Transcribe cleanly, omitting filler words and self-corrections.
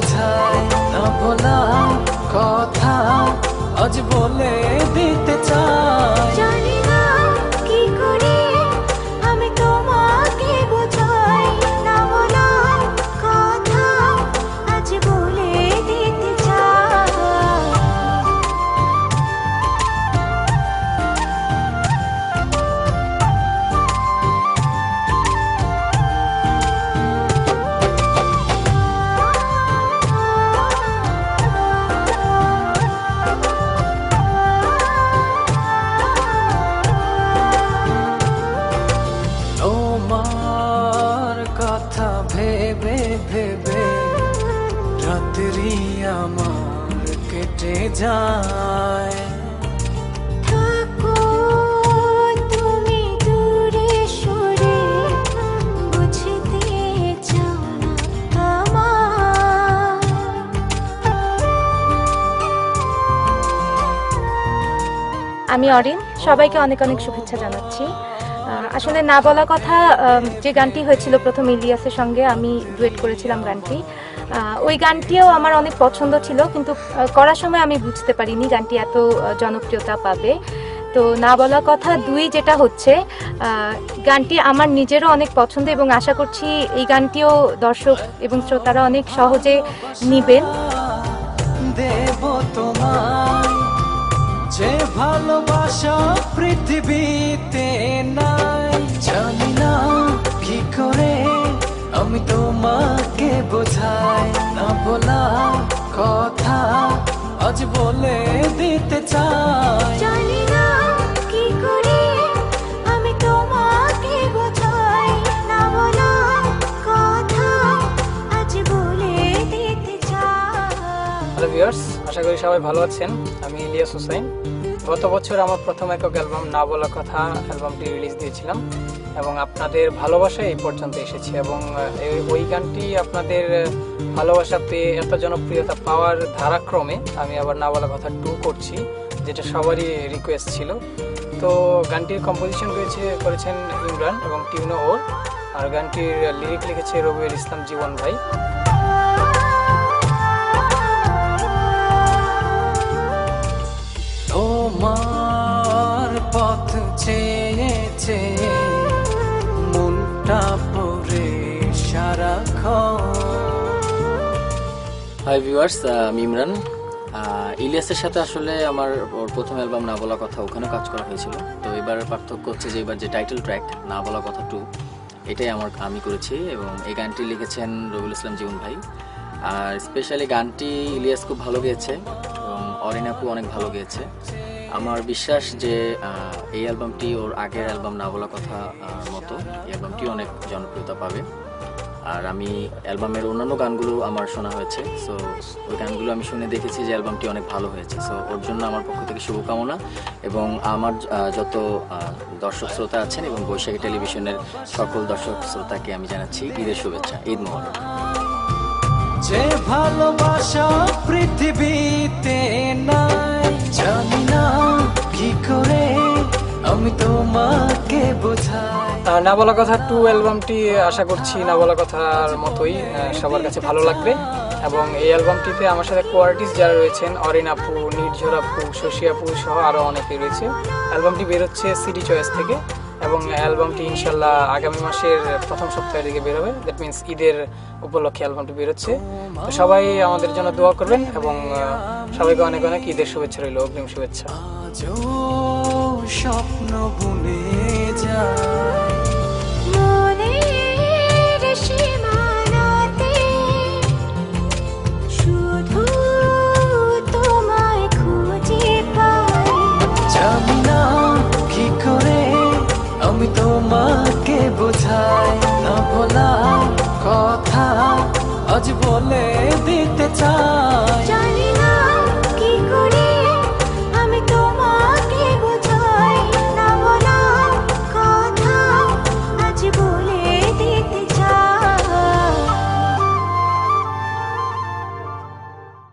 বোঝায় না বলা কথা আজ বলে দিতে চাই। জানি না কি করে আমি তোমাকে বোঝাই, না বলা কথা আজ বলে দিতে চাই। তোমার কথা ভেবে ভেবে রাত্রি আমার কেটে যায়। থাকো তুমি দূরে সরে, বুঝতে চাও না আমার। আমি অরিন, সবাইকে অনেক অনেক শুভেচ্ছা জানাচ্ছি। আসলে না বলা কথা যে গানটি হয়েছিল প্রথম ইলিয়াসের সঙ্গে আমি ডুয়েট করেছিলাম গানটি, ওই গানটিও আমার অনেক পছন্দ ছিল, কিন্তু করার সময় আমি বুঝতে পারিনি গানটি এত জনপ্রিয়তা পাবে। তো না বলা কথা 2 যেটা হচ্ছে, গানটি আমার নিজেরও অনেক পছন্দ এবং আশা করছি এই গানটিও দর্শক এবং শ্রোতারা অনেক সহজে নিবেন। দেব তোমায় যে ভালোবাসা পৃথিবীতে নাই। জানি না কি করে আমি তোমাকে বোঝাই, না বলা কথা আজ বলে দিতে চাই। জানি না কি করে আমি তোমাকে বোঝাই, না বলা কথা আজ বলে দিতে চাই। হ্যালো ভিউয়ার্স, আশা করি সবাই ভালো আছেন। আমি ইলিয়াস হোসেন। গত বছর আমার প্রথম একক অ্যালবাম না বলা কথা অ্যালবামটি রিলিজ দিয়েছিলাম এবং আপনাদের ভালোবাসা এই পর্যন্ত এসেছে এবং ওই গানটি আপনাদের ভালোবাসা পেয়ে এত জনপ্রিয়তা পাওয়ার ধারাক্রমে আমি আবার না বলা কথা 2 করছি, যেটা সবারই রিকোয়েস্ট ছিল। তো গানটির কম্পোজিশন করেছেন ইমরান এবং টিউনো ওর, আর গানটির লিরিক লিখেছে রবিউল ইসলাম জীবন ভাই। তোমার পথ চেয়ে চেয়ে মনটা পড়ে সারাক্ষণ। হাই ভিউয়ার্স, আমি ইমরান। ইলিয়াসের সাথে আসলে আমার ওর প্রথম অ্যালবাম না বলা কথা ওখানে কাজ করা হয়েছিল। তো এবার পার্থক্য হচ্ছে যে এবার যে টাইটেল ট্র্যাক না বলা কথা 2 এটাই আমি করেছি এবং এই গানটি লিখেছেন রবিউল ইসলাম জীবন ভাই। আর স্পেশালি গানটি ইলিয়াস খুব ভালো গেয়েছে এবং অরিন আপু অনেক ভালো গেয়েছে। আমার বিশ্বাস যে এই অ্যালবামটি ওর আগের অ্যালবাম না বলা কথা মতো এই অ্যালবামটি অনেক জনপ্রিয়তা পাবে। আর আমি অ্যালবামের অন্যান্য গানগুলো আমার শোনা হয়েছে, সো ওই গানগুলো আমি শুনে দেখেছি যে অ্যালবামটি অনেক ভালো হয়েছে। সো ওর জন্য আমার পক্ষ থেকে শুভকামনা এবং আমার যত দর্শক শ্রোতা আছেন এবং বৈশাখী টেলিভিশনের সকল দর্শক শ্রোতাকে আমি জানাচ্ছি ঈদের শুভেচ্ছা, ঈদ মোবারক। যে ভালোবাসা পৃথিবীতে নাই, জানি না কি করে আমি তোমাকে বোঝাই। না বলা কথা 2 অ্যালবামটি আশা করছি না বলা কথার মতোই সবার কাছে ভালো লাগবে এবং এই অ্যালবামটিতে আমার সাথে কো-আর্টিস্ট যারা রয়েছেন অরিন আপু, নির্ঝর আপু, শশী আপু সহ আরও অনেকেই রয়েছে। অ্যালবামটি বেরোচ্ছে সিডি চয়েস থেকে এবং অ্যালবামটি ইনশাল্লাহ আগামী মাসের প্রথম সপ্তাহের দিকে বেরোবে। দ্যাট মিনস ঈদের উপলক্ষে অ্যালবামটি বেরোচ্ছে। তো সবাই আমাদের জন্য দোয়া করবেন এবং সবাইকে অনেক অনেক ঈদের শুভেচ্ছা রইল, অগ্রিম শুভেচ্ছা। আজও স্বপ্ন বুনে যায়